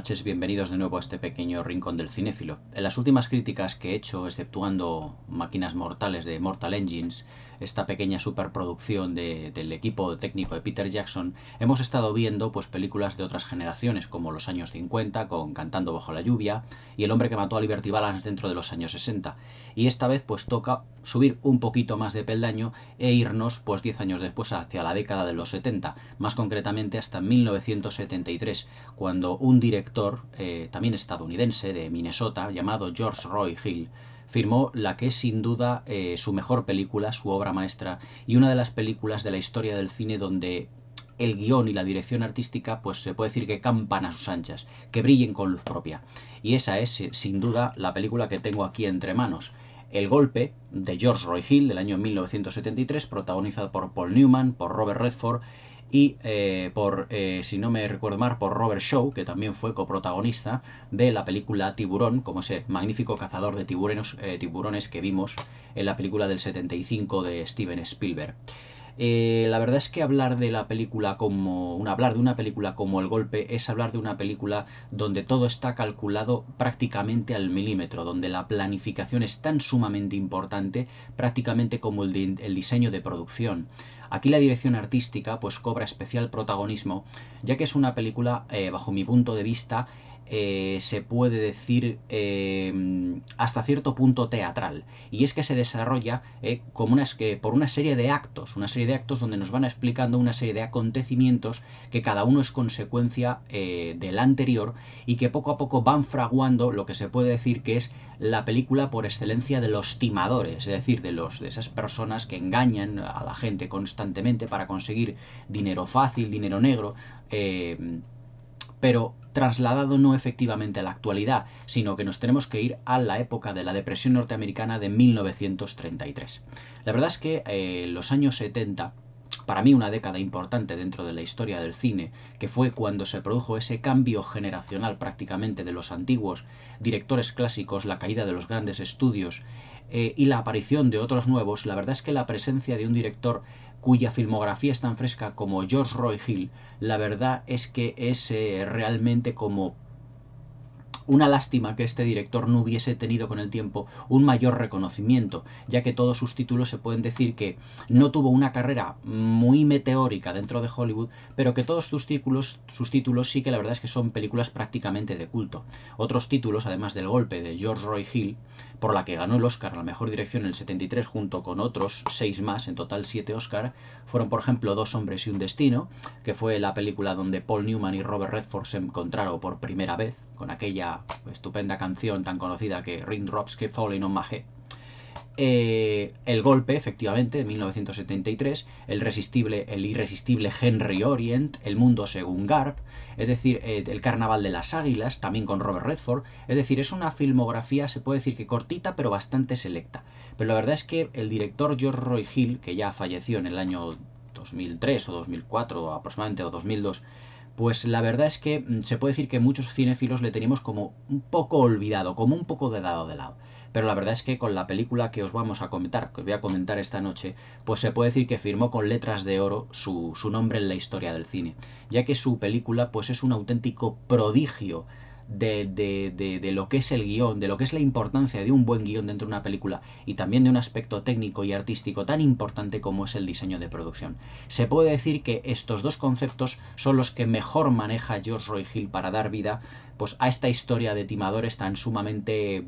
noches, bienvenidos de nuevo a este pequeño rincón del cinéfilo. En las últimas críticas que he hecho, exceptuando Máquinas Mortales de Mortal Engines, esta pequeña superproducción del equipo técnico de Peter Jackson, hemos estado viendo pues películas de otras generaciones, como los años 50, con Cantando bajo la lluvia, y El hombre que mató a Liberty Balance dentro de los años 60. Y esta vez pues toca subir un poquito más de peldaño e irnos pues 10 años después hacia la década de los 70, más concretamente hasta 1973, cuando un director, también estadounidense, de Minnesota, llamado George Roy Hill, firmó la que es sin duda su mejor película, su obra maestra, y una de las películas de la historia del cine donde el guión y la dirección artística pues se puede decir que campan a sus anchas, que brillen con luz propia. Y esa es sin duda la película que tengo aquí entre manos. El golpe, de George Roy Hill, del año 1973, protagonizado por Paul Newman, por Robert Redford y si no me recuerdo mal, por Robert Shaw, que también fue coprotagonista de la película Tiburón, como ese magnífico cazador de tiburones que vimos en la película del 75 de Steven Spielberg. La verdad es que hablar de una película como El golpe es hablar de una película donde todo está calculado prácticamente al milímetro, donde la planificación es tan sumamente importante prácticamente como el diseño de producción. Aquí la dirección artística pues cobra especial protagonismo, ya que es una película, bajo mi punto de vista, se puede decir hasta cierto punto teatral, y es que se desarrolla por una serie de actos donde nos van explicando una serie de acontecimientos que cada uno es consecuencia del anterior, y que poco a poco van fraguando lo que se puede decir que es la película por excelencia de los timadores, es decir, de esas personas que engañan a la gente constantemente para conseguir dinero fácil, dinero negro, pero trasladado no efectivamente a la actualidad, sino que nos tenemos que ir a la época de la depresión norteamericana de 1933. La verdad es que los años 70, para mí una década importante dentro de la historia del cine, que fue cuando se produjo ese cambio generacional prácticamente de los antiguos directores clásicos, la caída de los grandes estudios y la aparición de otros nuevos. La verdad es que la presencia de un director cuya filmografía es tan fresca como George Roy Hill, la verdad es que es realmente como una lástima que este director no hubiese tenido con el tiempo un mayor reconocimiento, ya que todos sus títulos se pueden decir que no tuvo una carrera muy meteórica dentro de Hollywood, pero que todos sus títulos sí que la verdad es que son películas prácticamente de culto. Otros títulos, además del golpe de George Roy Hill, por la que ganó el Oscar a la mejor dirección en el 73 junto con otros 6 más, en total 7 Oscar, fueron por ejemplo Dos hombres y un destino, que fue la película donde Paul Newman y Robert Redford se encontraron por primera vez, con aquella estupenda canción tan conocida que Raindrops Keep Falling on My Head. El golpe, efectivamente, de 1973, el irresistible Henry Orient, El mundo según Garp, es decir, El carnaval de las águilas, también con Robert Redford. Es decir, es una filmografía, se puede decir que cortita, pero bastante selecta. Pero la verdad es que el director George Roy Hill, que ya falleció en el año 2003 o 2004 aproximadamente, o 2002, pues la verdad es que se puede decir que muchos cinéfilos le teníamos como un poco olvidado, como un poco de lado. Pero la verdad es que con la película que os vamos a comentar, que os voy a comentar esta noche, pues se puede decir que firmó con letras de oro su nombre en la historia del cine, ya que su película pues es un auténtico prodigio de lo que es el guión, de lo que es la importancia de un buen guión dentro de una película, y también de un aspecto técnico y artístico tan importante como es el diseño de producción. Se puede decir que estos dos conceptos son los que mejor maneja George Roy Hill para dar vida pues a esta historia de timadores tan sumamente,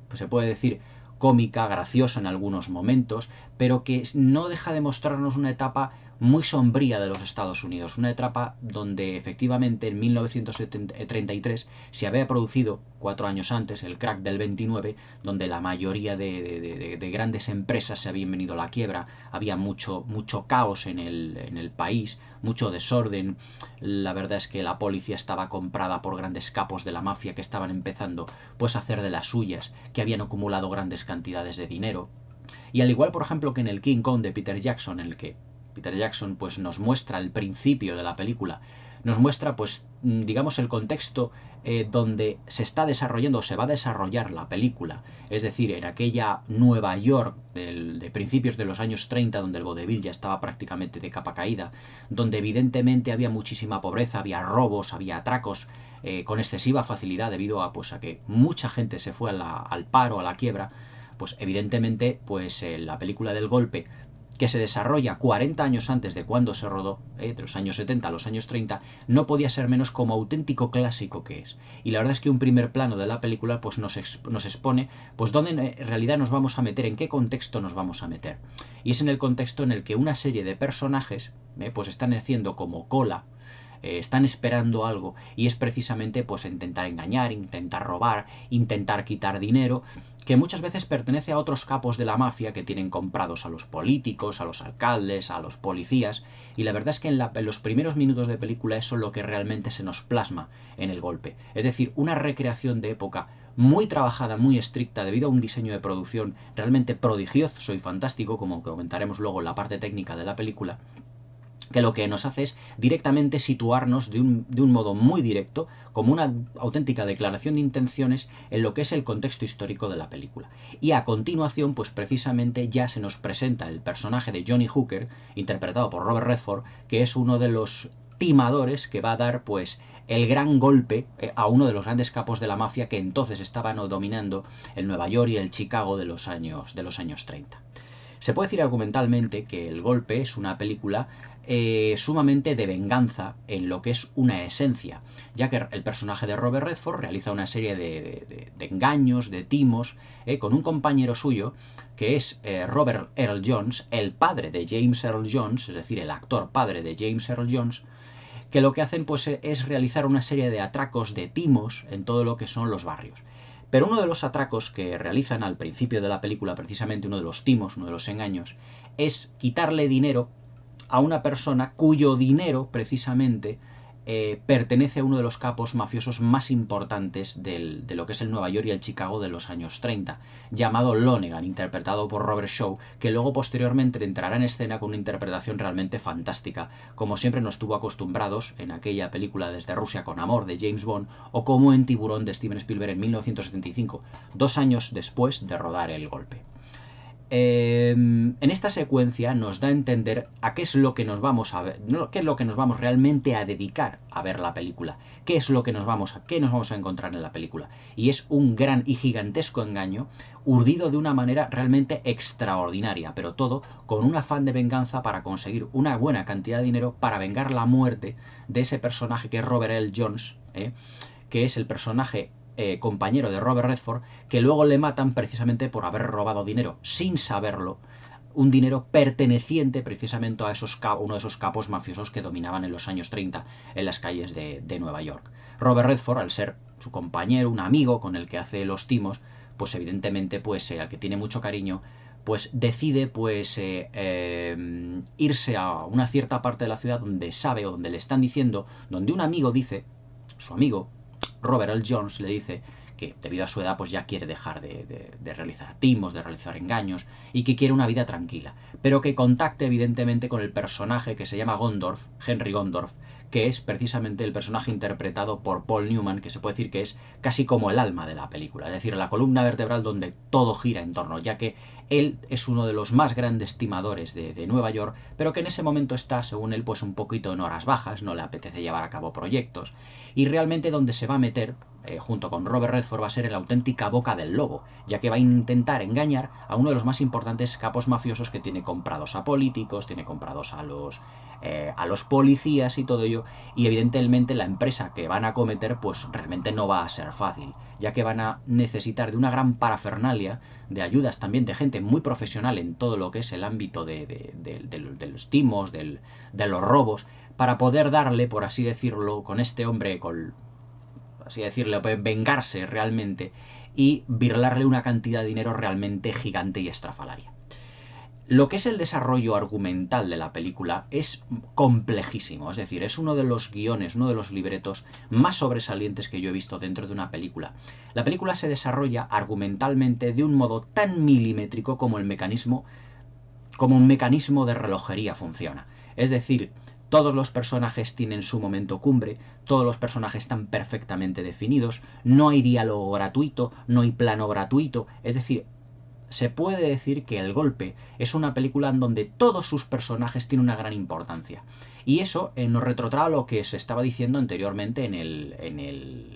pues se puede decir, cómica, graciosa en algunos momentos, pero que no deja de mostrarnos una etapa muy sombría de los Estados Unidos, una etapa donde efectivamente en 1933 se había producido 4 años antes el crack del 29, donde la mayoría de grandes empresas se habían venido a la quiebra, había mucho caos en el país, mucho desorden. La verdad es que la policía estaba comprada por grandes capos de la mafia que estaban empezando pues a hacer de las suyas, que habían acumulado grandes cantidades de dinero. Y al igual, por ejemplo, que en el King Kong de Peter Jackson, en el que Peter Jackson pues nos muestra el principio de la película, nos muestra, pues, digamos, el contexto donde se está desarrollando o se va a desarrollar la película, es decir, en aquella Nueva York de principios de los años 30, donde el vodevil ya estaba prácticamente de capa caída, donde evidentemente había muchísima pobreza, había robos, había atracos, con excesiva facilidad debido a, pues, a que mucha gente se fue al paro, a la quiebra. Pues evidentemente, pues la película del golpe, que se desarrolla 40 años antes de cuando se rodó, de los años 70 a los años 30, no podía ser menos como auténtico clásico que es. Y la verdad es que un primer plano de la película pues nos expone pues dónde en realidad nos vamos a meter, en qué contexto nos vamos a meter. Y es en el contexto en el que una serie de personajes pues están haciendo como cola, están esperando algo, y es precisamente pues intentar engañar, intentar robar, intentar quitar dinero, que muchas veces pertenece a otros capos de la mafia que tienen comprados a los políticos, a los alcaldes, a los policías, y la verdad es que en los primeros minutos de película eso es lo que realmente se nos plasma en el golpe. Es decir, una recreación de época muy trabajada, muy estricta, debido a un diseño de producción realmente prodigioso y fantástico, como comentaremos luego en la parte técnica de la película, que lo que nos hace es directamente situarnos de un modo muy directo, como una auténtica declaración de intenciones, en lo que es el contexto histórico de la película. Y a continuación, pues precisamente ya se nos presenta el personaje de Johnny Hooker, interpretado por Robert Redford, que es uno de los timadores que va a dar pues el gran golpe a uno de los grandes capos de la mafia que entonces estaban dominando el Nueva York y el Chicago de los años 30. Se puede decir argumentalmente que El Golpe es una película sumamente de venganza en lo que es una esencia, ya que el personaje de Robert Redford realiza una serie de engaños, de timos, con un compañero suyo, que es Robert Earl Jones, el padre de James Earl Jones, es decir, el actor padre de James Earl Jones, que lo que hacen pues es realizar una serie de atracos, de timos, en todo lo que son los barrios. Pero uno de los atracos que realizan al principio de la película, precisamente uno de los timos, uno de los engaños, es quitarle dinero a una persona cuyo dinero, precisamente, pertenece a uno de los capos mafiosos más importantes de lo que es el Nueva York y el Chicago de los años 30, llamado Lonegan, interpretado por Robert Shaw, que luego posteriormente entrará en escena con una interpretación realmente fantástica, como siempre nos tuvo acostumbrados en aquella película Desde Rusia con Amor de James Bond, o como en Tiburón de Steven Spielberg en 1975, 2 años después de rodar El Golpe. En esta secuencia nos da a entender a qué es lo que nos vamos a ver, qué es lo que nos vamos realmente a dedicar a ver la película, qué es lo que nos vamos a encontrar en la película. Y es un gran y gigantesco engaño, urdido de una manera realmente extraordinaria, pero todo con un afán de venganza para conseguir una buena cantidad de dinero para vengar la muerte de ese personaje que es Robert L. Jones, que es el personaje compañero de Robert Redford, que luego le matan precisamente por haber robado dinero, sin saberlo, un dinero perteneciente precisamente a uno de esos capos mafiosos que dominaban en los años 30 en las calles de Nueva York. Robert Redford, al ser su compañero, un amigo con el que hace los timos, pues evidentemente pues al que tiene mucho cariño, pues decide pues irse a una cierta parte de la ciudad donde sabe o donde le están diciendo, donde un amigo dice, su amigo Robert L. Jones le dice que debido a su edad pues ya quiere dejar de realizar timos, de realizar engaños, y que quiere una vida tranquila, pero que contacte evidentemente con el personaje que se llama Gondorff, Henry Gondorff, que es precisamente el personaje interpretado por Paul Newman, que se puede decir que es casi como el alma de la película, es decir, la columna vertebral donde todo gira en torno, ya que él es uno de los más grandes timadores de Nueva York, pero que en ese momento está, según él, pues un poquito en horas bajas, no le apetece llevar a cabo proyectos, y realmente donde se va a meter, junto con Robert Redford, va a ser en la auténtica boca del lobo, ya que va a intentar engañar a uno de los más importantes capos mafiosos que tiene comprados a políticos, tiene comprados a los policías y todo ello, y evidentemente la empresa que van a cometer pues realmente no va a ser fácil, ya que van a necesitar de una gran parafernalia, de ayudas también de gente muy profesional en todo lo que es el ámbito de los timos, de los robos, para poder darle, por así decirlo, con este hombre, así decirlo, vengarse realmente y birlarle una cantidad de dinero realmente gigante y estrafalaria. Lo que es el desarrollo argumental de la película es complejísimo, es decir, es uno de los guiones, uno de los libretos más sobresalientes que yo he visto dentro de una película. La película se desarrolla argumentalmente de un modo tan milimétrico como un mecanismo de relojería funciona. Es decir, todos los personajes tienen su momento cumbre, todos los personajes están perfectamente definidos, no hay diálogo gratuito, no hay plano gratuito, es decir, se puede decir que El Golpe es una película en donde todos sus personajes tienen una gran importancia. Y eso nos retrotrae a lo que se estaba diciendo anteriormente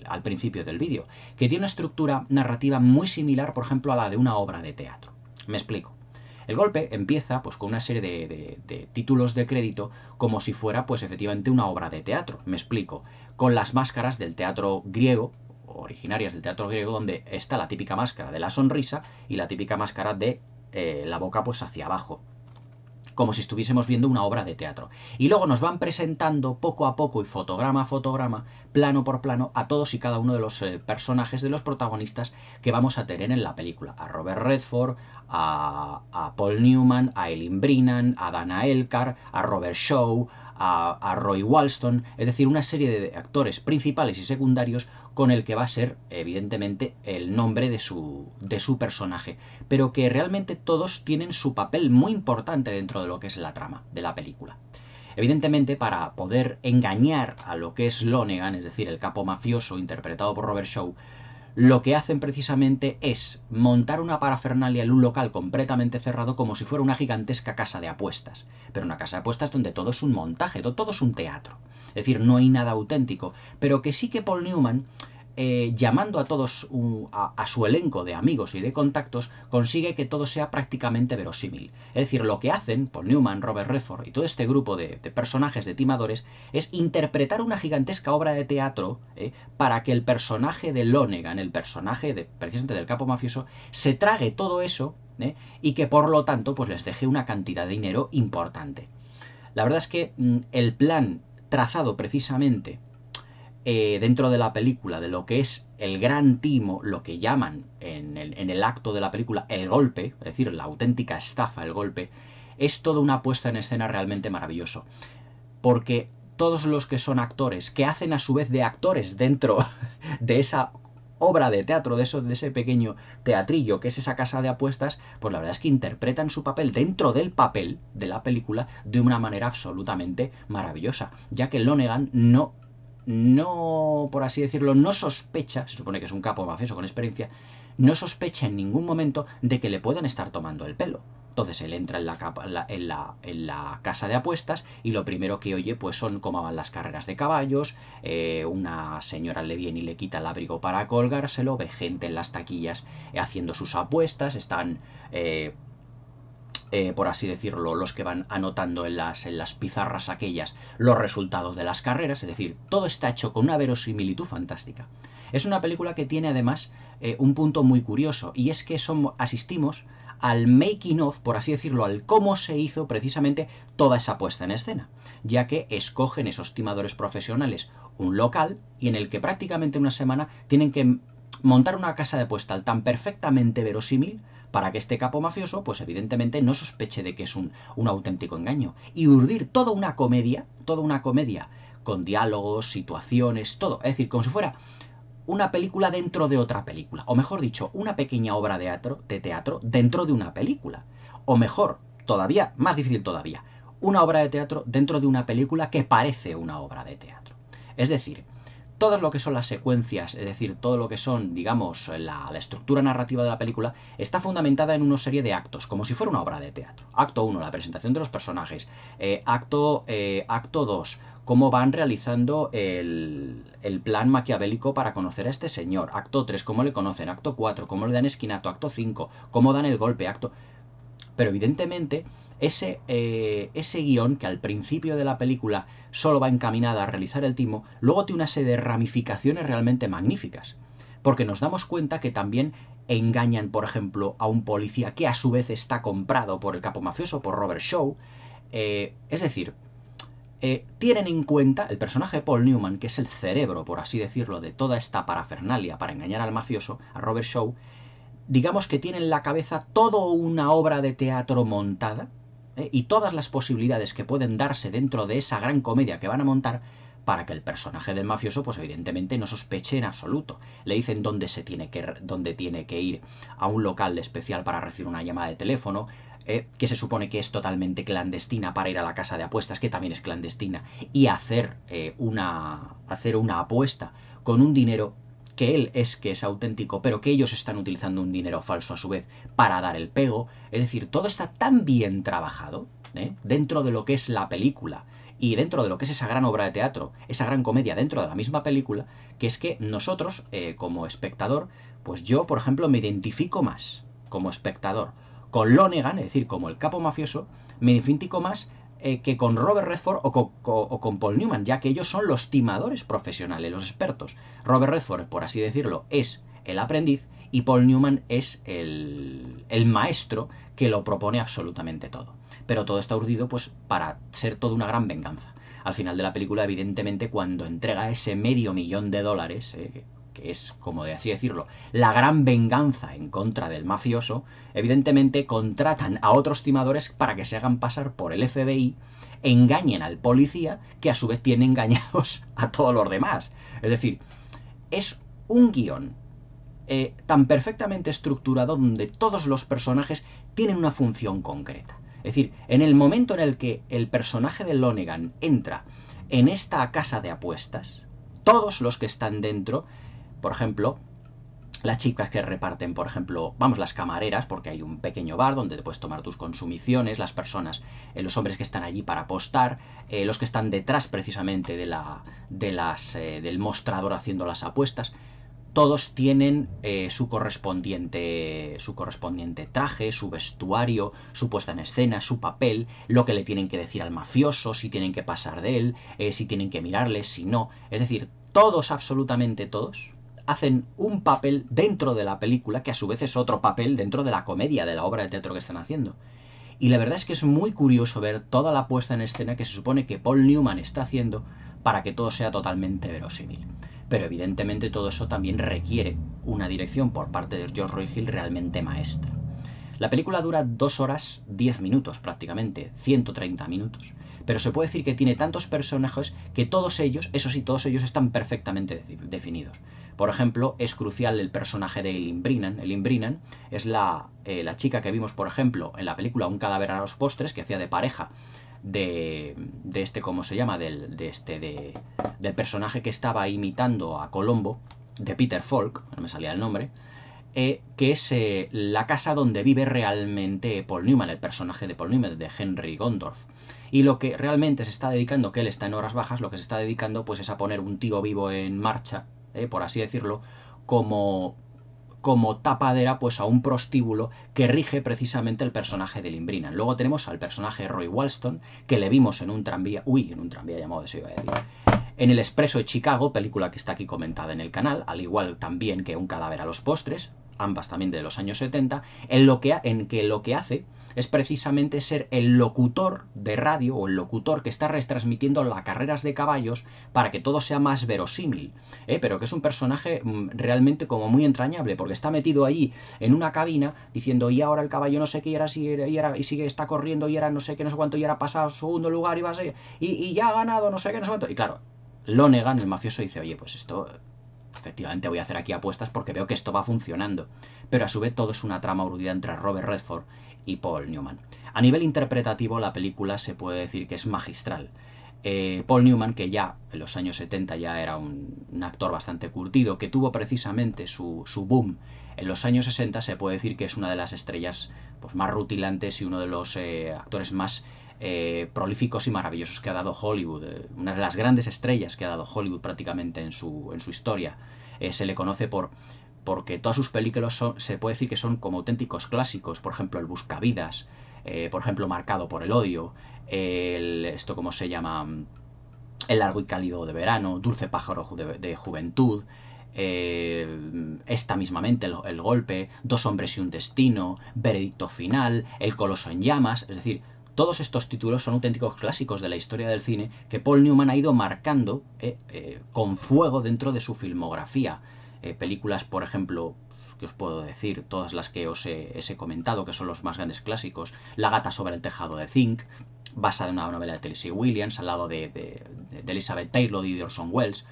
al principio del vídeo, que tiene una estructura narrativa muy similar, por ejemplo, a la de una obra de teatro. Me explico. El Golpe empieza pues con una serie de títulos de crédito como si fuera pues efectivamente una obra de teatro. Me explico. Con las máscaras del teatro griego, originarias del teatro griego, donde está la típica máscara de la sonrisa y la típica máscara de la boca pues hacia abajo, como si estuviésemos viendo una obra de teatro. Y luego nos van presentando poco a poco y fotograma a fotograma, plano por plano, a todos y cada uno de los personajes, de los protagonistas que vamos a tener en la película. A Robert Redford, a Paul Newman, a Eileen Brennan, a Dana Elkar, a Robert Shaw, a Roy Walston, es decir, una serie de actores principales y secundarios con el que va a ser, evidentemente, el nombre de su personaje, pero que realmente todos tienen su papel muy importante dentro de lo que es la trama de la película. Evidentemente, para poder engañar a lo que es Lonegan, es decir, el capo mafioso interpretado por Robert Shaw, lo que hacen precisamente es montar una parafernalia en un local completamente cerrado como si fuera una gigantesca casa de apuestas. Pero una casa de apuestas donde todo es un montaje, todo es un teatro. Es decir, no hay nada auténtico. Pero que sí que Paul Newman, llamando a todos a su elenco de amigos y de contactos, consigue que todo sea prácticamente verosímil. Es decir, lo que hacen Paul Newman, Robert Redford y todo este grupo de personajes, de timadores, es interpretar una gigantesca obra de teatro para que el personaje de Lonegan, el personaje precisamente del capo mafioso, se trague todo eso y que por lo tanto pues les deje una cantidad de dinero importante. La verdad es que el plan trazado precisamente dentro de la película, de lo que es el gran timo, lo que llaman en el acto de la película el golpe, es decir, la auténtica estafa, el golpe, es toda una puesta en escena realmente maravilloso. Porque todos los que son actores, que hacen a su vez de actores dentro de esa obra de teatro, de ese pequeño teatrillo que es esa casa de apuestas, pues la verdad es que interpretan su papel dentro del papel de la película de una manera absolutamente maravillosa, ya que Lonegan no, por así decirlo, no sospecha, se supone que es un capo mafioso con experiencia, no sospecha en ningún momento de que le puedan estar tomando el pelo. Entonces él entra en la casa de apuestas y lo primero que oye pues son cómo van las carreras de caballos, una señora le viene y le quita el abrigo para colgárselo, ve gente en las taquillas haciendo sus apuestas, están... por así decirlo, los que van anotando en las pizarras aquellas los resultados de las carreras, es decir, todo está hecho con una verosimilitud fantástica. Es una película que tiene además un punto muy curioso, y es que asistimos al making of, por así decirlo, al cómo se hizo precisamente toda esa puesta en escena, ya que escogen esos timadores profesionales un local y en el que prácticamente una semana tienen que montar una casa de apuesta tan perfectamente verosímil para que este capo mafioso, pues evidentemente no sospeche de que es un auténtico engaño. Y urdir toda una comedia con diálogos, situaciones, todo. Es decir, como si fuera una película dentro de otra película. O mejor dicho, una pequeña obra de teatro dentro de una película. O mejor, todavía, más difícil todavía, una obra de teatro dentro de una película que parece una obra de teatro. Es decir, todo lo que son las secuencias, es decir, todo lo que son, digamos, la estructura narrativa de la película, está fundamentada en una serie de actos, como si fuera una obra de teatro. Acto 1, la presentación de los personajes. Acto 2, cómo van realizando el plan maquiavélico para conocer a este señor. Acto 3, cómo le conocen. Acto 4, cómo le dan esquinato. Acto 5, cómo dan el golpe. Pero evidentemente ese guión, que al principio de la película solo va encaminada a realizar el timo, luego tiene una serie de ramificaciones realmente magníficas. Porque nos damos cuenta que también engañan, por ejemplo, a un policía que a su vez está comprado por el capo mafioso, por Robert Shaw. Es decir, tienen en cuenta el personaje de Paul Newman, que es el cerebro, por así decirlo, de toda esta parafernalia para engañar al mafioso, a Robert Shaw. Digamos que tiene en la cabeza toda una obra de teatro montada y todas las posibilidades que pueden darse dentro de esa gran comedia que van a montar para que el personaje del mafioso, pues evidentemente no sospeche en absoluto. Le dicen dónde tiene que ir a un local especial para recibir una llamada de teléfono, que se supone que es totalmente clandestina, para ir a la casa de apuestas, que también es clandestina, y hacer una apuesta con un dinero que que es auténtico, pero que ellos están utilizando un dinero falso a su vez para dar el pego. Es decir, todo está tan bien trabajado, dentro de lo que es la película y dentro de lo que es esa gran obra de teatro, esa gran comedia dentro de la misma película, que es que nosotros, como espectador, pues yo, por ejemplo, me identifico más como espectador con Lonegan, es decir, como el capo mafioso, me identifico más que con Robert Redford o con Paul Newman, ya que ellos son los timadores profesionales, los expertos. Robert Redford, por así decirlo, es el aprendiz y Paul Newman es el maestro que lo propone absolutamente todo. Pero todo está urdido pues para ser toda una gran venganza. Al final de la película, evidentemente, cuando entrega ese $500,000, que es, como de así decirlo, la gran venganza en contra del mafioso, evidentemente contratan a otros timadores para que se hagan pasar por el FBI, engañen al policía, que a su vez tiene engañados a todos los demás. Es decir, es un guión tan perfectamente estructurado donde todos los personajes tienen una función concreta. Es decir, en el momento en el que el personaje de Lonegan entra en esta casa de apuestas, todos los que están dentro, por ejemplo, las chicas que reparten, por ejemplo, las camareras, porque hay un pequeño bar donde te puedes tomar tus consumiciones, las personas, los hombres que están allí para apostar, los que están detrás precisamente del mostrador haciendo las apuestas, todos tienen su correspondiente traje, su vestuario, su puesta en escena, su papel, lo que le tienen que decir al mafioso, si tienen que pasar de él, si tienen que mirarle, si no. Es decir, todos, absolutamente todos, hacen un papel dentro de la película, que a su vez es otro papel dentro de la comedia, de la obra de teatro que están haciendo. Y la verdad es que es muy curioso ver toda la puesta en escena que se supone que Paul Newman está haciendo para que todo sea totalmente verosímil. Pero evidentemente todo eso también requiere una dirección por parte de George Roy Hill realmente maestra. La película dura 2 horas 10 minutos prácticamente, 130 minutos. Pero se puede decir que tiene tantos personajes que todos ellos, eso sí, todos ellos están perfectamente definidos. Por ejemplo, es crucial el personaje de Eileen Brennan. Eileen Brennan es la chica que vimos, por ejemplo, en la película Un cadáver a los postres, que hacía de pareja de ¿cómo se llama? Del personaje que estaba imitando a Colombo, de Peter Falk, no me salía el nombre, que es la casa donde vive realmente Paul Newman, el personaje de Paul Newman, de Henry Gondorff. Y lo que realmente se está dedicando, que él está en horas bajas, lo que se está dedicando pues es a poner un tío vivo en marcha, por así decirlo, como tapadera pues a un prostíbulo que rige precisamente el personaje de Eileen Brennan. Luego tenemos al personaje de Roy Walston, que le vimos en un tranvía llamado, eso iba a decir, en El Expreso de Chicago, película que está aquí comentada en el canal, al igual también que Un cadáver a los postres, ambas también de los años 70, en que lo que hace es precisamente ser el locutor de radio o el locutor que está retransmitiendo las carreras de caballos para que todo sea más verosímil, pero que es un personaje realmente como muy entrañable, porque está metido allí en una cabina diciendo y ahora el caballo no sé qué, y sigue, está corriendo y ahora no sé qué, no sé cuánto, y ahora pasa a segundo lugar y ya ha ganado no sé qué, no sé cuánto. Y claro, Lonegan, el mafioso, dice, oye, pues esto efectivamente voy a hacer aquí apuestas porque veo que esto va funcionando. Pero a su vez todo es una trama urdida entre Robert Redford y Paul Newman. A nivel interpretativo, la película se puede decir que es magistral. Paul Newman, que ya en los años 70 ya era un actor bastante curtido, que tuvo precisamente su boom en los años 60, se puede decir que es una de las estrellas pues, más rutilantes y uno de los actores más prolíficos y maravillosos que ha dado Hollywood. Una de las grandes estrellas que ha dado Hollywood prácticamente en su historia. Se le conoce porque todas sus películas se puede decir que son como auténticos clásicos. Por ejemplo, El Buscavidas, por ejemplo, Marcado por el odio, esto cómo se llama, El largo y cálido de verano, Dulce pájaro de juventud, esta mismamente, el golpe, Dos hombres y un destino, Veredicto final, El coloso en llamas. Es decir, todos estos títulos son auténticos clásicos de la historia del cine que Paul Newman ha ido marcando con fuego dentro de su filmografía. Películas, por ejemplo, que os puedo decir, todas las que os he comentado, que son los más grandes clásicos, La gata sobre el tejado de zinc, basada en una novela de Tennessee Williams, al lado de Elizabeth Taylor y de Orson Welles.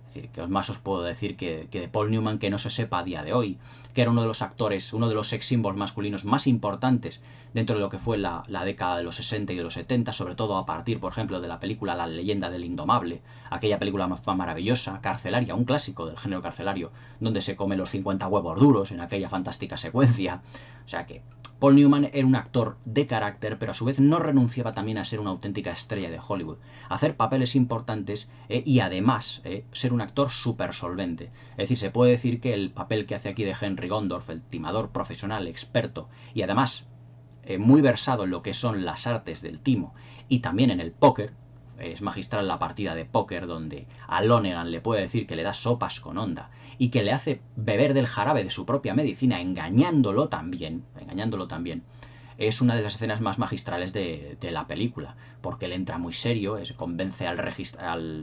Es decir, que más os puedo decir que de Paul Newman que no se sepa a día de hoy, que era uno de los actores, uno de los sex symbols masculinos más importantes dentro de lo que fue la década de los 60 y de los 70, sobre todo a partir, por ejemplo, de la película La leyenda del indomable, aquella película más maravillosa, carcelaria, un clásico del género carcelario, donde se come los 50 huevos duros en aquella fantástica secuencia. O sea que Paul Newman era un actor de carácter, pero a su vez no renunciaba también a ser una auténtica estrella de Hollywood, a hacer papeles importantes y además ser un actor súper solvente. Es decir, se puede decir que el papel que hace aquí de Henry Gondorff, el timador profesional, experto y además muy versado en lo que son las artes del timo y también en el póker, es magistral la partida de póker donde a Lonergan le puede decir que le da sopas con onda y que le hace beber del jarabe de su propia medicina, engañándolo también, es una de las escenas más magistrales de la película, porque él entra muy serio, convence al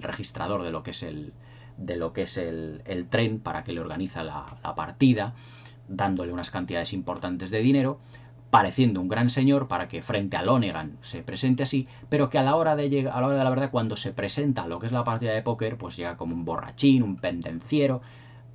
registrador de lo que es el tren para que le organiza la partida, dándole unas cantidades importantes de dinero, pareciendo un gran señor para que frente a Lonergan se presente así, pero que a la hora de la verdad, cuando se presenta a lo que es la partida de póker, pues llega como un borrachín, un pendenciero,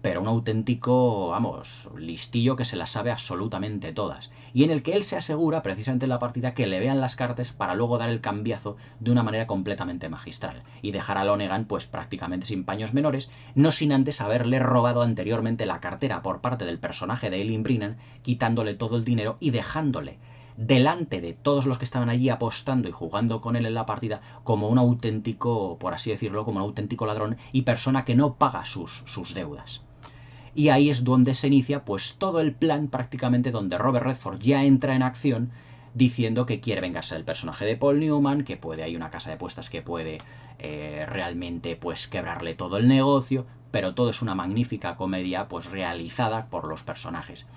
pero un auténtico, vamos, listillo que se las sabe absolutamente todas. Y en el que él se asegura, precisamente en la partida, que le vean las cartas para luego dar el cambiazo de una manera completamente magistral. Y dejar a Lonergan, pues prácticamente sin paños menores, no sin antes haberle robado anteriormente la cartera por parte del personaje de Eileen Brennan, quitándole todo el dinero y dejándole delante de todos los que estaban allí apostando y jugando con él en la partida como un auténtico, por así decirlo, como un auténtico ladrón y persona que no paga sus deudas. Y ahí es donde se inicia pues todo el plan prácticamente, donde Robert Redford ya entra en acción diciendo que quiere vengarse del personaje de Paul Newman, que hay una casa de apuestas que puede realmente pues quebrarle todo el negocio, pero todo es una magnífica comedia pues realizada por los personajes.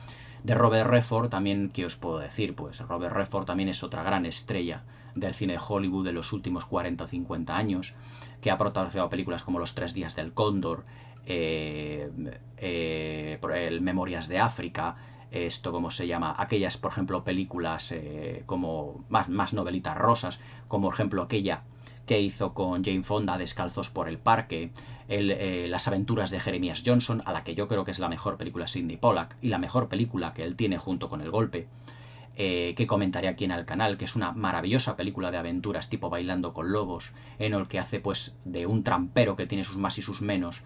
De Robert Redford también, ¿qué os puedo decir? Pues Robert Redford también es otra gran estrella del cine de Hollywood de los últimos 40 o 50 años, que ha protagonizado películas como Los Tres Días del Cóndor, el Memorias de África, esto como se llama, aquellas por ejemplo películas como más novelitas rosas, como por ejemplo aquella que hizo con Jane Fonda, Descalzos por el Parque, Las aventuras de Jeremias Johnson, a la que yo creo que es la mejor película de Sidney Pollack y la mejor película que él tiene junto con El Golpe, que comentaré aquí en el canal, que es una maravillosa película de aventuras tipo Bailando con Lobos, en el que hace pues de un trampero que tiene sus más y sus menos,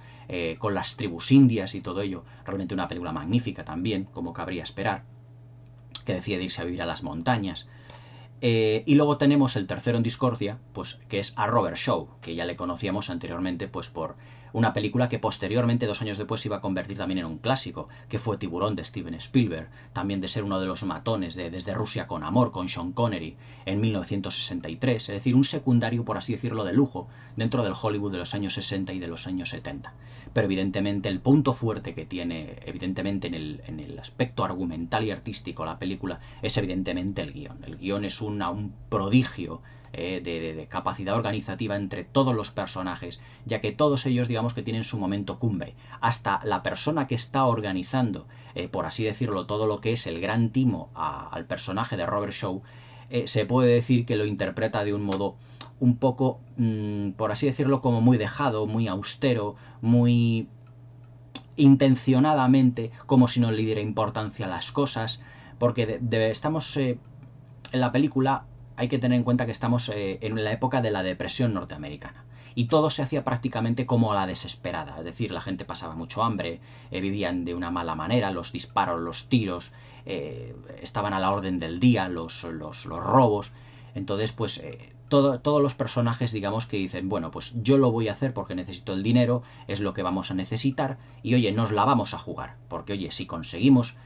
con las tribus indias y todo ello. Realmente una película magnífica también, como cabría esperar, que decide irse a vivir a las montañas. Y luego tenemos el tercero en discordia, pues que es a Robert Shaw, que ya le conocíamos anteriormente pues por una película que posteriormente, 2 años después, se iba a convertir también en un clásico, que fue Tiburón de Steven Spielberg, también de ser uno de los matones de Desde Rusia con Amor, con Sean Connery, en 1963, es decir, un secundario, por así decirlo, de lujo, dentro del Hollywood de los años 60 y de los años 70. Pero evidentemente el punto fuerte que tiene, evidentemente en el aspecto argumental y artístico la película, es evidentemente el guión. El guión es un prodigio de capacidad organizativa entre todos los personajes, ya que todos ellos digamos que tienen su momento cumbre. Hasta la persona que está organizando, por así decirlo, todo lo que es el gran timo al personaje de Robert Shaw, se puede decir que lo interpreta de un modo un poco, por así decirlo, como muy dejado, muy austero, muy intencionadamente, como si no le diera importancia a las cosas, porque estamos en la película, hay que tener en cuenta que estamos en la época de la depresión norteamericana. Y todo se hacía prácticamente como a la desesperada. Es decir, la gente pasaba mucho hambre, vivían de una mala manera, los disparos, los tiros, estaban a la orden del día, los robos. Entonces, pues todos los personajes, digamos que dicen, bueno, pues yo lo voy a hacer porque necesito el dinero, es lo que vamos a necesitar, y oye, nos la vamos a jugar. Porque oye, si conseguimos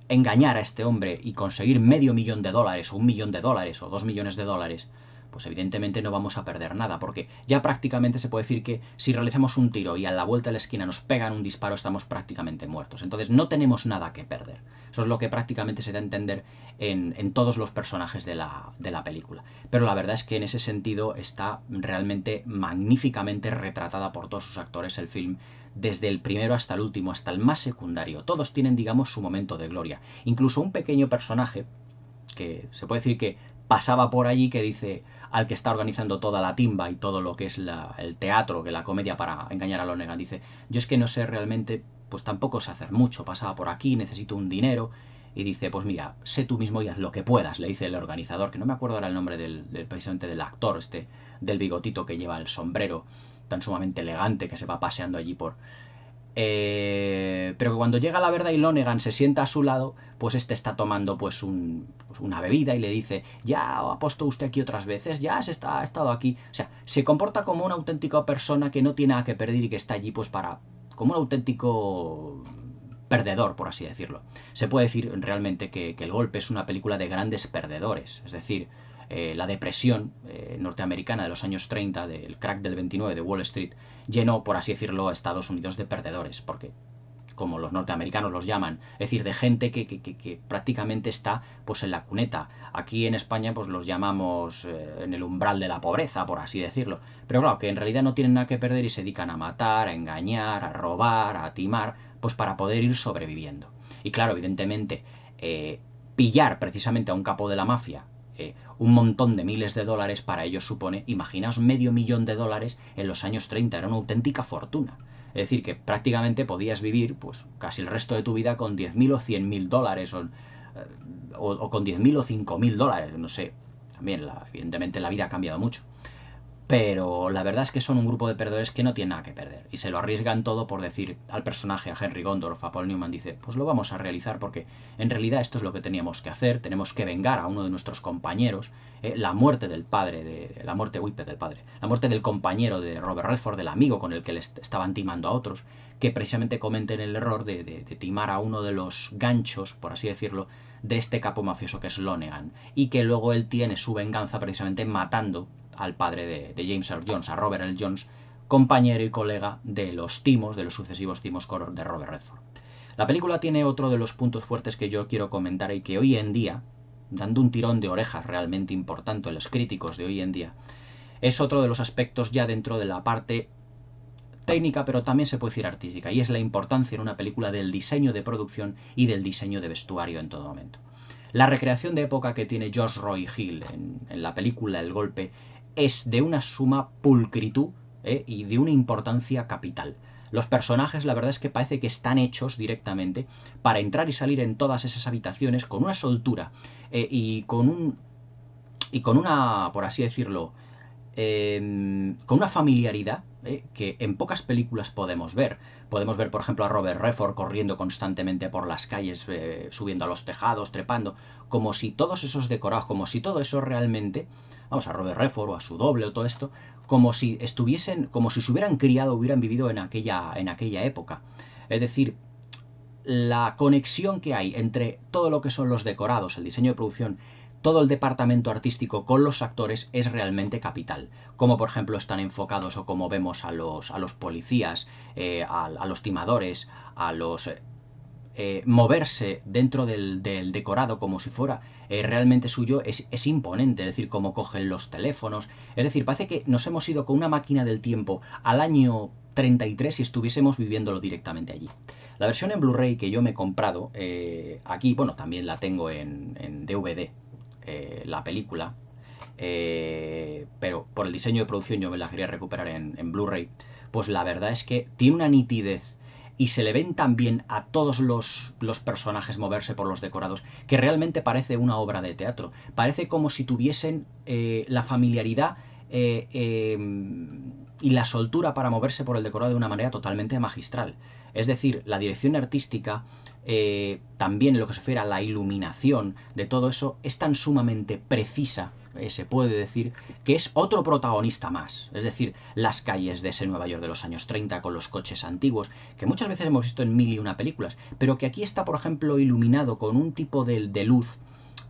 engañar a este hombre y conseguir $500,000 o $1,000,000 o $2,000,000, pues evidentemente no vamos a perder nada, porque ya prácticamente se puede decir que si realizamos un tiro y a la vuelta de la esquina nos pegan un disparo, estamos prácticamente muertos. Entonces no tenemos nada que perder. Eso es lo que prácticamente se da a entender en todos los personajes de la película. Pero la verdad es que en ese sentido está realmente magníficamente retratada por todos sus actores el film, desde el primero hasta el último, hasta el más secundario. Todos tienen, digamos, su momento de gloria. Incluso un pequeño personaje, que se puede decir que pasaba por allí, que dice al que está organizando toda la timba y todo lo que es el teatro, que la comedia para engañar a Lonegan, dice, yo es que no sé realmente, pues tampoco sé hacer mucho, pasaba por aquí, necesito un dinero, y dice, pues mira, sé tú mismo y haz lo que puedas, le dice el organizador, que no me acuerdo ahora el nombre precisamente del actor, del bigotito que lleva el sombrero tan sumamente elegante que se va paseando allí por... pero que cuando llega la verdad y Lonegan se sienta a su lado, pues este está tomando pues una bebida y le dice, ya ha puesto usted aquí otras veces, ya ha estado aquí. O sea, se comporta como una auténtica persona que no tiene nada que perder y que está allí pues para... como un auténtico perdedor, por así decirlo. Se puede decir realmente que El Golpe es una película de grandes perdedores, es decir, la depresión norteamericana de los años 30, del crack del 29 de Wall Street, llenó, por así decirlo, a Estados Unidos de perdedores, porque como los norteamericanos los llaman, es decir, de gente que prácticamente está pues en la cuneta. Aquí en España pues los llamamos en el umbral de la pobreza, por así decirlo. Pero claro, que en realidad no tienen nada que perder y se dedican a matar, a engañar, a robar, a timar, pues para poder ir sobreviviendo. Y claro, evidentemente, pillar precisamente a un capo de la mafia, un montón de miles de dólares para ellos supone, imaginaos, $500,000 en los años 30, era una auténtica fortuna. Es decir, que prácticamente podías vivir pues casi el resto de tu vida con 10.000 o 100.000 dólares o con 10.000 o 5.000 dólares, no sé. También, evidentemente, la vida ha cambiado mucho. Pero la verdad es que son un grupo de perdedores que no tienen nada que perder. Y se lo arriesgan todo por decir al personaje, a Henry Gondorff, a Paul Newman, dice, pues lo vamos a realizar porque en realidad esto es lo que teníamos que hacer, tenemos que vengar a uno de nuestros compañeros, la muerte del padre, la muerte del compañero de Robert Redford, del amigo con el que le estaban timando a otros, que precisamente cometen el error de timar a uno de los ganchos, por así decirlo, de este capo mafioso que es Lonegan, y que luego él tiene su venganza precisamente matando al padre de James Earl Jones, a Robert Earl Jones, compañero y colega de los timos, de los sucesivos timos de Robert Redford. La película tiene otro de los puntos fuertes que yo quiero comentar y que hoy en día, dando un tirón de orejas realmente importante a los críticos de hoy en día, es otro de los aspectos ya dentro de la parte técnica, pero también se puede decir artística, y es la importancia en una película del diseño de producción y del diseño de vestuario en todo momento. La recreación de época que tiene Josh Roy Hill en la película El Golpe es de una suma pulcritud y de una importancia capital. Los personajes, la verdad es que parece que están hechos directamente para entrar y salir en todas esas habitaciones con una soltura y con una, por así decirlo, con una familiaridad que en pocas películas podemos ver. Podemos ver, por ejemplo, a Robert Redford corriendo constantemente por las calles, subiendo a los tejados, trepando, como si todos esos decorados, como si todo eso realmente, vamos, a Robert Redford o a su doble o todo esto, como si estuviesen, como si se hubieran criado, hubieran vivido en aquella época. Es decir, la conexión que hay entre todo lo que son los decorados, el diseño de producción, todo el departamento artístico con los actores es realmente capital. Como por ejemplo están enfocados o como vemos a los policías, a los timadores, a los... moverse dentro del decorado como si fuera realmente suyo es imponente, es decir, cómo cogen los teléfonos, es decir, parece que nos hemos ido con una máquina del tiempo al año 33 y estuviésemos viviéndolo directamente allí. La versión en Blu-ray que yo me he comprado, aquí, bueno, también la tengo en DVD, la película, pero por el diseño de producción yo me la quería recuperar en Blu-ray, pues la verdad es que tiene una nitidez y se le ven también a todos los personajes moverse por los decorados, que realmente parece una obra de teatro. Parece como si tuviesen la familiaridad y la soltura para moverse por el decorado de una manera totalmente magistral. Es decir, la dirección artística, también en lo que se refiere a la iluminación de todo eso, es tan sumamente precisa, se puede decir, que es otro protagonista más. Es decir, las calles de ese Nueva York de los años 30 con los coches antiguos, que muchas veces hemos visto en mil y una películas, pero que aquí está, por ejemplo, iluminado con un tipo de luz,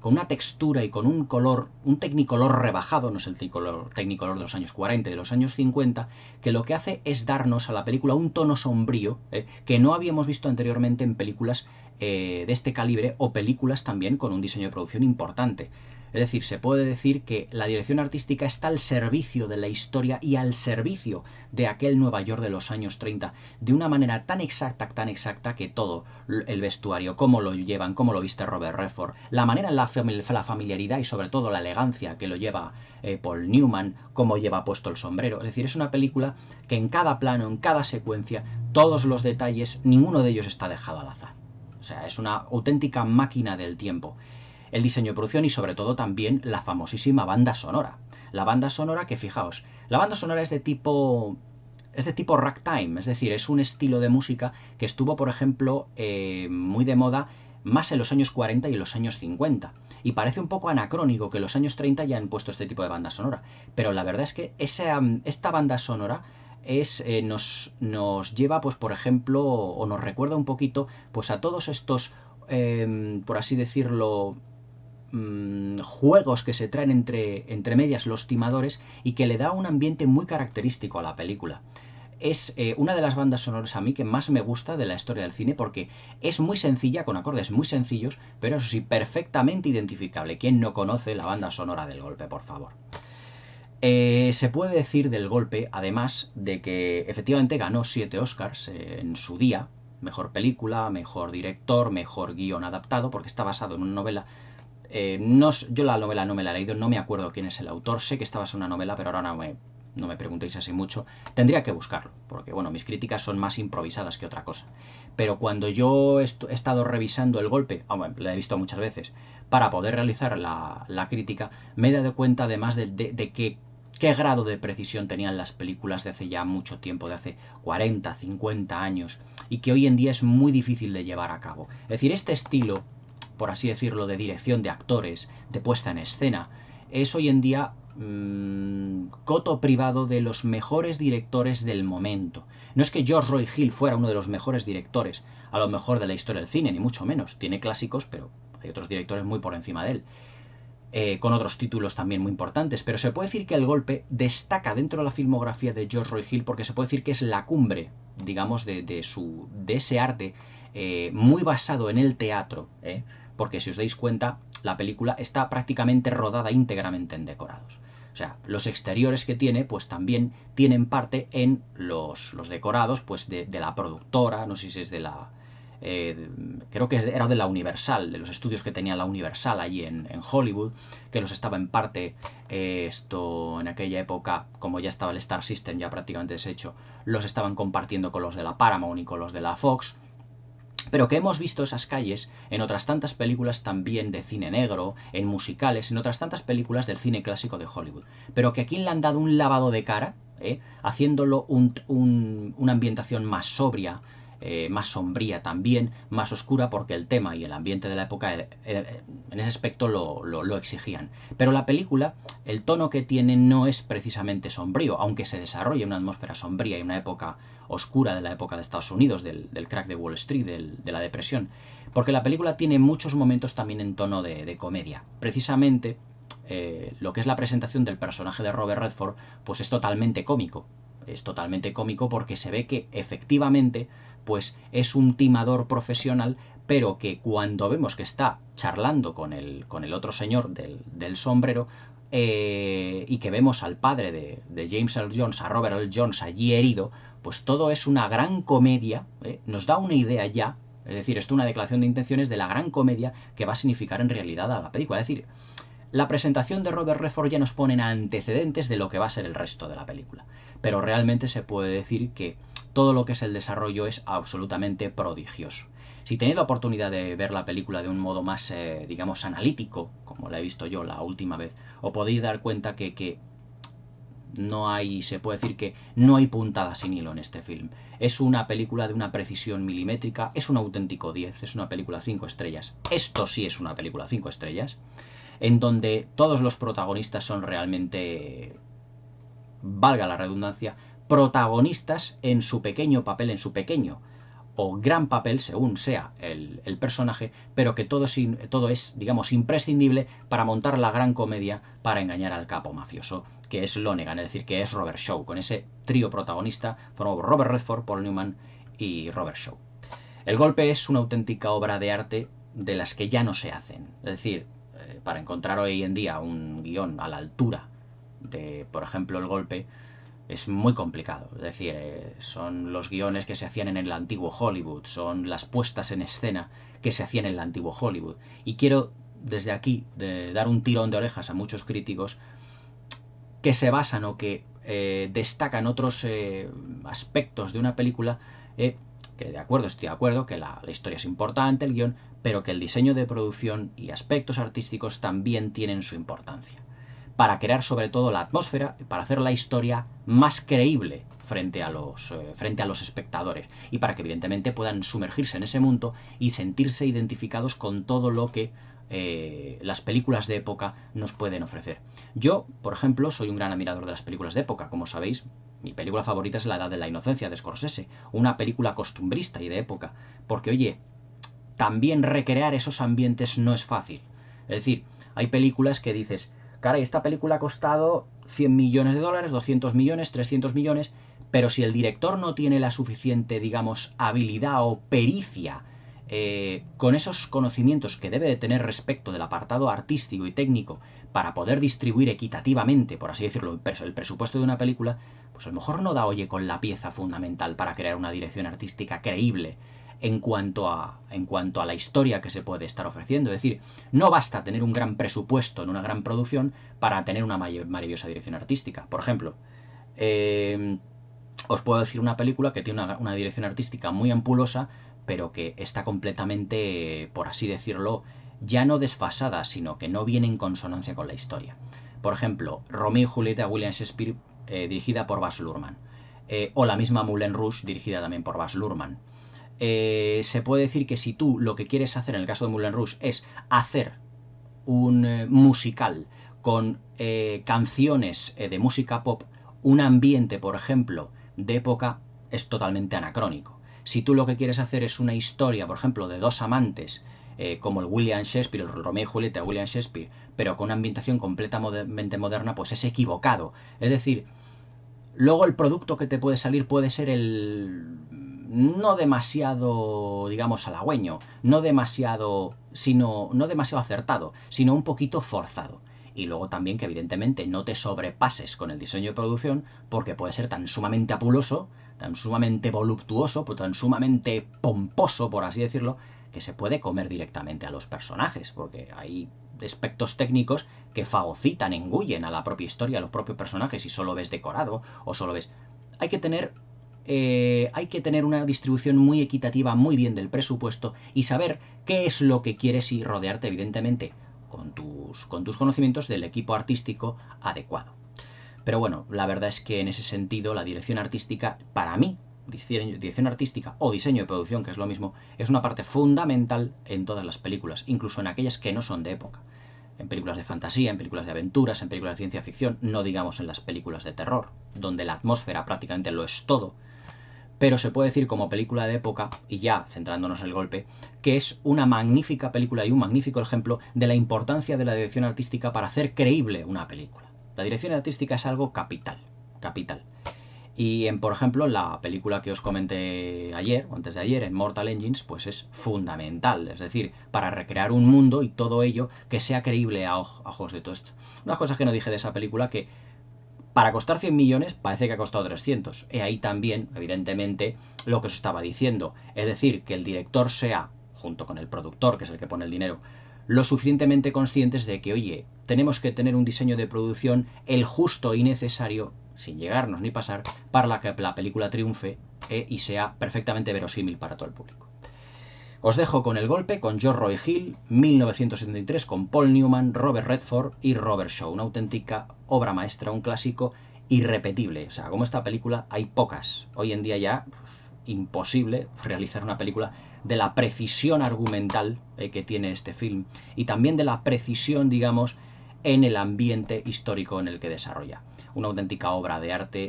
con una textura y con un color, un tecnicolor rebajado, no es el tecnicolor de los años 40 y de los años 50, que lo que hace es darnos a la película un tono sombrío que no habíamos visto anteriormente en películas de este calibre o películas también con un diseño de producción importante. Es decir, se puede decir que la dirección artística está al servicio de la historia y al servicio de aquel Nueva York de los años 30 de una manera tan exacta que todo, el vestuario, cómo lo llevan, cómo lo viste Robert Redford, la manera en la familiaridad y sobre todo la elegancia que lo lleva Paul Newman, cómo lleva puesto el sombrero. Es decir, es una película que en cada plano, en cada secuencia, todos los detalles, ninguno de ellos está dejado al azar. O sea, es una auténtica máquina del tiempo. El diseño de producción y sobre todo también la famosísima banda sonora. La banda sonora que, fijaos, la banda sonora es de tipo ragtime, es decir, es un estilo de música que estuvo, por ejemplo, muy de moda más en los años 40 y en los años 50. Y parece un poco anacrónico que en los años 30 ya han puesto este tipo de banda sonora. Pero la verdad es que esta banda sonora nos lleva, pues por ejemplo, o nos recuerda un poquito pues a todos estos, por así decirlo, juegos que se traen entre medias los timadores y que le da un ambiente muy característico a la película. Es una de las bandas sonoras a mí que más me gusta de la historia del cine porque es muy sencilla, con acordes muy sencillos, pero eso sí, perfectamente identificable. ¿Quién no conoce la banda sonora del Golpe, por favor? Se puede decir del Golpe, además, de que efectivamente ganó 7 Oscars en su día. Mejor película, mejor director, mejor guión adaptado, porque está basado en una novela. Yo la novela no me la he leído, no me acuerdo quién es el autor, sé que está basado en una novela, pero ahora no me preguntéis así mucho. Tendría que buscarlo, porque bueno, mis críticas son más improvisadas que otra cosa. Pero cuando yo he estado revisando El Golpe, bueno, la he visto muchas veces, para poder realizar la crítica, me he dado cuenta además de qué grado de precisión tenían las películas de hace ya mucho tiempo, de hace 40, 50 años, y que hoy en día es muy difícil de llevar a cabo. Es decir, este estilo, por así decirlo, de dirección de actores, de puesta en escena, es hoy en día coto privado de los mejores directores del momento. No es que George Roy Hill fuera uno de los mejores directores, a lo mejor de la historia del cine, ni mucho menos. Tiene clásicos, pero hay otros directores muy por encima de él. Con otros títulos también muy importantes, pero se puede decir que El Golpe destaca dentro de la filmografía de George Roy Hill porque se puede decir que es la cumbre, digamos, de ese arte muy basado en el teatro, porque si os dais cuenta, la película está prácticamente rodada íntegramente en decorados. O sea, los exteriores que tiene, pues también tienen parte en los decorados pues de la productora, no sé si es de la... creo que era de la Universal, de los estudios que tenía la Universal allí en Hollywood, que los estaba en parte, esto en aquella época, como ya estaba el Star System ya prácticamente deshecho, los estaban compartiendo con los de la Paramount y con los de la Fox, pero que hemos visto esas calles en otras tantas películas también de cine negro, en musicales, en otras tantas películas del cine clásico de Hollywood, pero que aquí le han dado un lavado de cara, haciéndolo una ambientación más sobria, más sombría también, más oscura, porque el tema y el ambiente de la época en ese aspecto lo exigían. Pero la película, el tono que tiene no es precisamente sombrío, aunque se desarrolla una atmósfera sombría y una época oscura de la época de Estados Unidos, del crack de Wall Street, de la depresión, porque la película tiene muchos momentos también en tono de comedia. Precisamente lo que es la presentación del personaje de Robert Redford, pues es totalmente cómico. Es totalmente cómico porque se ve que efectivamente pues es un timador profesional, pero que cuando vemos que está charlando con el otro señor del sombrero, y que vemos al padre de James Earl Jones, a Robert Earl Jones, allí herido, pues todo es una gran comedia, nos da una idea ya, es decir, esto es una declaración de intenciones de la gran comedia que va a significar en realidad a la película. Es decir, la presentación de Robert Redford ya nos pone antecedentes de lo que va a ser el resto de la película, pero realmente se puede decir que todo lo que es el desarrollo es absolutamente prodigioso. Si tenéis la oportunidad de ver la película de un modo más, digamos, analítico, como la he visto yo la última vez, os podéis dar cuenta que no hay, se puede decir que no hay puntada sin hilo en este film. Es una película de una precisión milimétrica, es un auténtico 10, es una película 5 estrellas. Esto sí es una película 5 estrellas, en donde todos los protagonistas son realmente, valga la redundancia, protagonistas en su pequeño papel, en su pequeño o gran papel, según sea el personaje, pero que todo es, digamos, imprescindible para montar la gran comedia para engañar al capo mafioso, que es Lonegan, es decir, que es Robert Shaw, con ese trío protagonista formado por Robert Redford, Paul Newman y Robert Shaw. El Golpe es una auténtica obra de arte de las que ya no se hacen. Es decir, para encontrar hoy en día un guión a la altura de, por ejemplo, El Golpe, es muy complicado. Es decir, son los guiones que se hacían en el antiguo Hollywood, son las puestas en escena que se hacían en el antiguo Hollywood. Y quiero desde aquí dar un tirón de orejas a muchos críticos que se basan o que destacan otros aspectos de una película, que de acuerdo, estoy de acuerdo, que la historia es importante, el guión, pero que el diseño de producción y aspectos artísticos también tienen su importancia. Para crear sobre todo la atmósfera, para hacer la historia más creíble frente a los espectadores y para que evidentemente puedan sumergirse en ese mundo y sentirse identificados con todo lo que las películas de época nos pueden ofrecer. Yo, por ejemplo, soy un gran admirador de las películas de época. Como sabéis, mi película favorita es La Edad de la Inocencia, de Scorsese, una película costumbrista y de época, porque oye, también recrear esos ambientes no es fácil. Es decir, hay películas que dices, caray, esta película ha costado 100 millones de dólares, 200 millones, 300 millones, pero si el director no tiene la suficiente, digamos, habilidad o pericia con esos conocimientos que debe de tener respecto del apartado artístico y técnico para poder distribuir equitativamente, por así decirlo, el presupuesto de una película, pues a lo mejor no da oye con la pieza fundamental para crear una dirección artística creíble en cuanto a la historia que se puede estar ofreciendo. Es decir, no basta tener un gran presupuesto en una gran producción para tener una maravillosa dirección artística. Por ejemplo, os puedo decir una película que tiene una dirección artística muy ampulosa, pero que está completamente, por así decirlo, ya no desfasada, sino que no viene en consonancia con la historia. Por ejemplo, Romeo y Julieta de William Shakespeare, dirigida por Baz Luhrmann. O la misma Moulin Rouge, dirigida también por Baz Luhrmann. Se puede decir que si tú lo que quieres hacer en el caso de Moulin Rouge es hacer un musical con canciones de música pop, un ambiente, por ejemplo, de época, es totalmente anacrónico. Si tú lo que quieres hacer es una historia, por ejemplo, de dos amantes, como el William Shakespeare, el Romeo y Julieta de William Shakespeare, pero con una ambientación completamente moderna, pues es equivocado. Es decir, luego el producto que te puede salir puede ser el no demasiado, digamos, halagüeño, no demasiado acertado, sino un poquito forzado. Y luego también que evidentemente no te sobrepases con el diseño de producción, porque puede ser tan sumamente apuloso, tan sumamente voluptuoso, tan sumamente pomposo, por así decirlo, que se puede comer directamente a los personajes, porque hay aspectos técnicos que fagocitan, engullen a la propia historia, a los propios personajes, y solo ves decorado, o solo ves... Hay que tener una distribución muy equitativa, muy bien del presupuesto, y saber qué es lo que quieres y rodearte, evidentemente, con tus conocimientos del equipo artístico adecuado. Pero bueno, la verdad es que en ese sentido la dirección artística, para mí, dirección artística o diseño de producción, que es lo mismo, es una parte fundamental en todas las películas, incluso en aquellas que no son de época. En películas de fantasía, en películas de aventuras, en películas de ciencia ficción, no digamos en las películas de terror, donde la atmósfera prácticamente lo es todo. Pero se puede decir como película de época, y ya centrándonos en El Golpe, que es una magnífica película y un magnífico ejemplo de la importancia de la dirección artística para hacer creíble una película. La dirección artística es algo capital, capital. Y por ejemplo, la película que os comenté ayer, o antes de ayer, en Mortal Engines, pues es fundamental. Es decir, para recrear un mundo y todo ello que sea creíble a ojos de todo esto. Unas cosas que no dije de esa película, que para costar 100 millones parece que ha costado 300. Y ahí también, evidentemente, lo que os estaba diciendo. Es decir, que el director sea, junto con el productor, que es el que pone el dinero, lo suficientemente conscientes de que, oye, tenemos que tener un diseño de producción el justo y necesario, sin llegarnos ni pasar, para que la película triunfe y sea perfectamente verosímil para todo el público. Os dejo con El Golpe, con George Roy Hill, 1973, con Paul Newman, Robert Redford y Robert Shaw. Una auténtica obra maestra, un clásico irrepetible. O sea, como esta película hay pocas. Hoy en día ya imposible realizar una película de la precisión argumental que tiene este film y también de la precisión, digamos, en el ambiente histórico en el que desarrolla. Una auténtica obra de arte,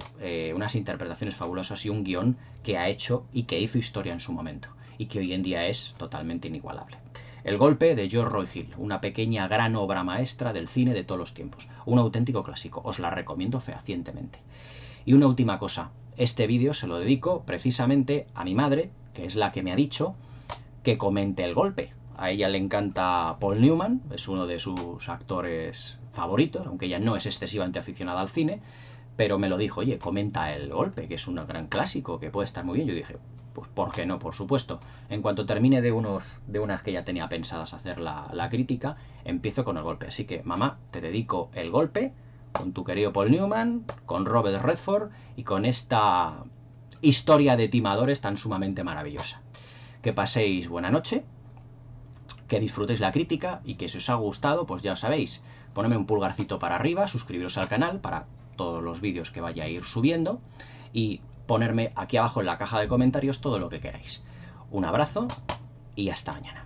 unas interpretaciones fabulosas y un guión que ha hecho y que hizo historia en su momento y que hoy en día es totalmente inigualable. El Golpe, de George Roy Hill, una pequeña gran obra maestra del cine de todos los tiempos, un auténtico clásico, os la recomiendo fehacientemente. Y una última cosa, este vídeo se lo dedico precisamente a mi madre, que es la que me ha dicho que comente El Golpe. A ella le encanta Paul Newman, es uno de sus actores favoritos, aunque ella no es excesivamente aficionada al cine, pero me lo dijo, oye, comenta El Golpe, que es un gran clásico, que puede estar muy bien. Yo dije, pues ¿por qué no? Por supuesto. En cuanto termine de unas que ya tenía pensadas hacer la crítica, empiezo con El Golpe. Así que, mamá, te dedico El Golpe, con tu querido Paul Newman, con Robert Redford y con esta historia de timadores tan sumamente maravillosa. Que paséis buena noche, que disfrutéis la crítica y que si os ha gustado, pues ya os sabéis, ponedme un pulgarcito para arriba, suscribiros al canal para todos los vídeos que vaya a ir subiendo y ponerme aquí abajo en la caja de comentarios todo lo que queráis. Un abrazo y hasta mañana.